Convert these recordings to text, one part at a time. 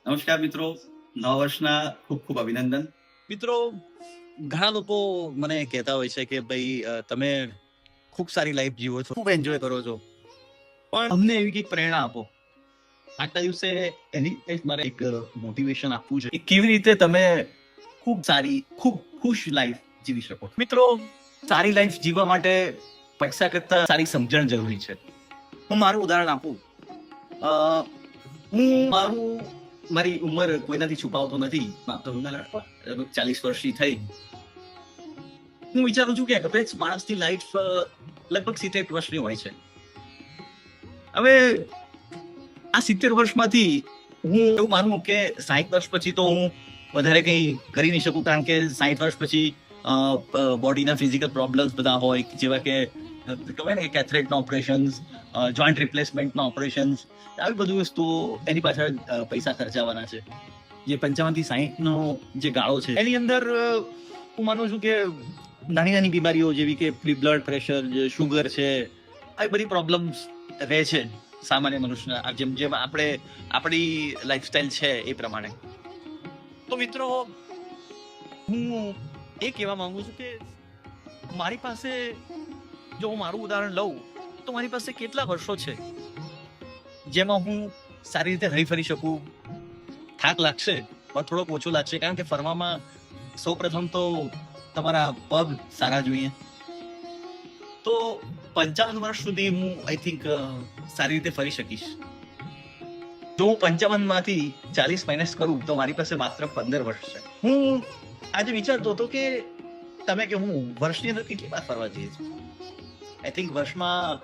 નમસ્કાર મિત્રો, નવા વર્ષના ખૂબ ખૂબ અભિનંદન. મિત્રો, ઘણા લોકો મને કહેતા હોય છે કે ભાઈ તમે ખૂબ સારી લાઈફ જીવો છો, ખૂબ એન્જોય કરો છો, પણ અમને એવી કંઈક પ્રેરણા આપો. આજના દિવસે એની મારે એક મોટિવેશન આપવું છે કે કેવી રીતે તમે ખૂબ સારી, ખૂબ ખુશ લાઈફ જીવી શકો. મિત્રો, સારી લાઈફ જીવવા માટે પૈસા કરતા સારી સમજણ જરૂરી છે. હું મારું ઉદાહરણ આપું. મારી ઉંમર કોઈનાથી છુપાવતો નથી. 40 વર્ષની થઈ. હું વિચારું છું કે એવરેજ માણસની લાઈફ લગભગ 70 વર્ષની હોય છે. હવે આ 70 વર્ષમાંથી હું એવું માનું કે 60 વર્ષ પછી તો હું વધારે કંઈ કરી નહીં શકું, કારણ કે 60 વર્ષ પછી બોડીના ફિઝિકલ પ્રોબ્લેમ્સ બધા હોય, જેવા કે કહેવાય ને કેથરેટના ઓપરેશન્સ, જોઈન્ટ રિપ્લેસમેન્ટના ઓપરેશન્સ, આવી બધી વસ્તુઓ એની પાછળ પૈસા ખર્ચાવાના છે. જે 55 થી 60 નો જે ગાળો છે એની અંદર હું માનું છું કે નાની નાની બીમારીઓ જેવી કે બ્લડ પ્રેશર, શુગર છે, આવી બધી પ્રોબ્લેમ્સ રહે છે સામાન્ય મનુષ્યના, જેમ જેમ આપણી લાઈફસ્ટાઈલ છે એ પ્રમાણે. તો મિત્રો, હું એ કહેવા માંગુ છું કે મારી પાસે, જો હું મારું ઉદાહરણ લઉં તો મારી પાસે કેટલા વર્ષો છે જેમાં હું સારી રીતે હરી ફરી શકું. થાક લાગશે પણ થોડોક ઓછો લાગશે, કારણ કે ફરવામાં સૌ પ્રથમ તો તમારા પગ સારા જોઈએ. તો 55 વર્ષ સુધી હું આઈ થિંક સારી રીતે ફરી શકીશ. જો હું 55 માંથી 40 માઇનસ કરું તો મારી પાસે માત્ર 15 વર્ષ છે. હું આજે વિચારતો હતો કે તમે કે હું વર્ષની અંદર કેટલી વાર ફરવા જઈએ છીએ. આઈ થિંક વર્ષમાં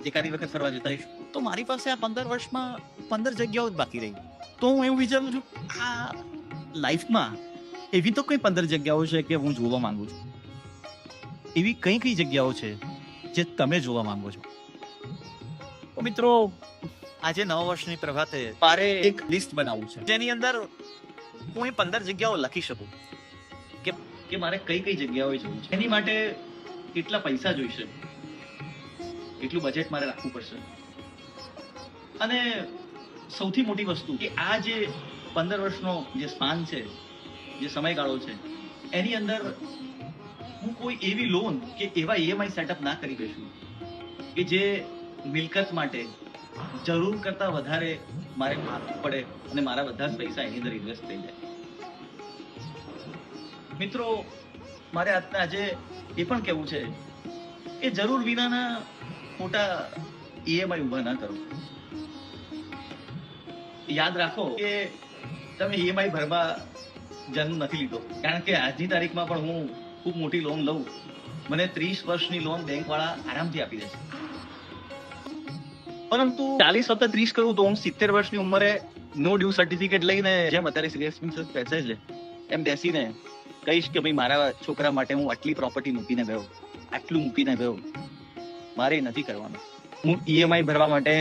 એકાદી વખત ફરવા જતા રહીશું. તો મારી પાસે આ 15 વર્ષમાં 15 જગ્યાઓ જ બાકી રહી. તો હું એવું વિચારું છું, આ લાઈફમાં એવી તો કઈ 15 જગ્યાઓ છે કે હું જોવા માંગુ છું. એવી કઈ કઈ જગ્યાઓ છે જે તમે જોવા માંગો છો? તો મિત્રો, આજે નવા વર્ષની પ્રભાતે મારે એક લિસ્ટ બનાવવું છે જેની અંદર હું એ 15 જગ્યાઓ લખી શકું કે મારે કઈ કઈ જગ્યાઓએ જવું છે. એની માટે કેટલા પૈસા જોઈશે, એટલું બજેટ મારે રાખવું પડશે. અને સૌથી મોટી વસ્તુ કે આ જે 15 વર્ષનો જે સ્પાન છે, જે સમયગાળો છે, એની અંદર હું કોઈ એવી લોન કે એવા ઈએમઆઈ સેટઅપ ના કરી બેસું કે જે મિલકત માટે જરૂર કરતા વધારે મારે આપવું પડે અને મારા બધા જ પૈસા એની અંદર ઇન્વેસ્ટ થઈ જાય. મિત્રો, મારે આજે એ પણ કહેવું છે કે જરૂર વિનાના મોટા ઈએમઆઈ ઉભા ના કરો. યાદ રાખો કે તમે ઈએમઆઈ ભરવા જન્મ નથી લીધો, કારણ કે આજની તારીખમાં પણ હું ખૂબ મોટી લોન લઉં, મને 30 વર્ષની લોન બેંક વાળા આરામથી આપી દે છે. પરંતુ 40 વખત 30 કરું તો હું 70 વર્ષની ઉંમરે નો ડ્યુ સર્ટિફિકેટ લઈને, જેમ અત્યારે સિરિયસ બેસે છે એમ બેસીને કહીશ કે ભાઈ મારા છોકરા માટે હું આટલી પ્રોપર્ટી મૂકીને ગયો, આટલું મૂકીને ગયો. મારે નથી કરવાનું. હું ઈએમઆઈ ભરવા માટે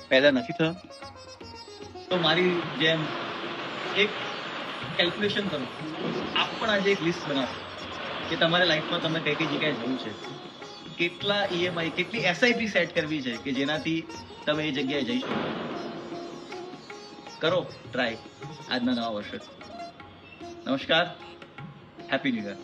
પેદા નથી થયો. તો મારી જેમ એક કેલ્ક્યુલેશન કરો. આપ પણ આજે એક લિસ્ટ બનાવો કે તમારા લાઈફમાં તમે કઈ કઈ જગ્યાએ જવું છે, કેટલા ઈએમઆઈ, કેટલી એસઆઈપી સેટ કરવી છે કે જેનાથી તમે એ જગ્યાએ જઈ શકો. કરો ટ્રાય આજના નવા વર્ષે. નમસ્કાર, હેપી ન્યૂ યર.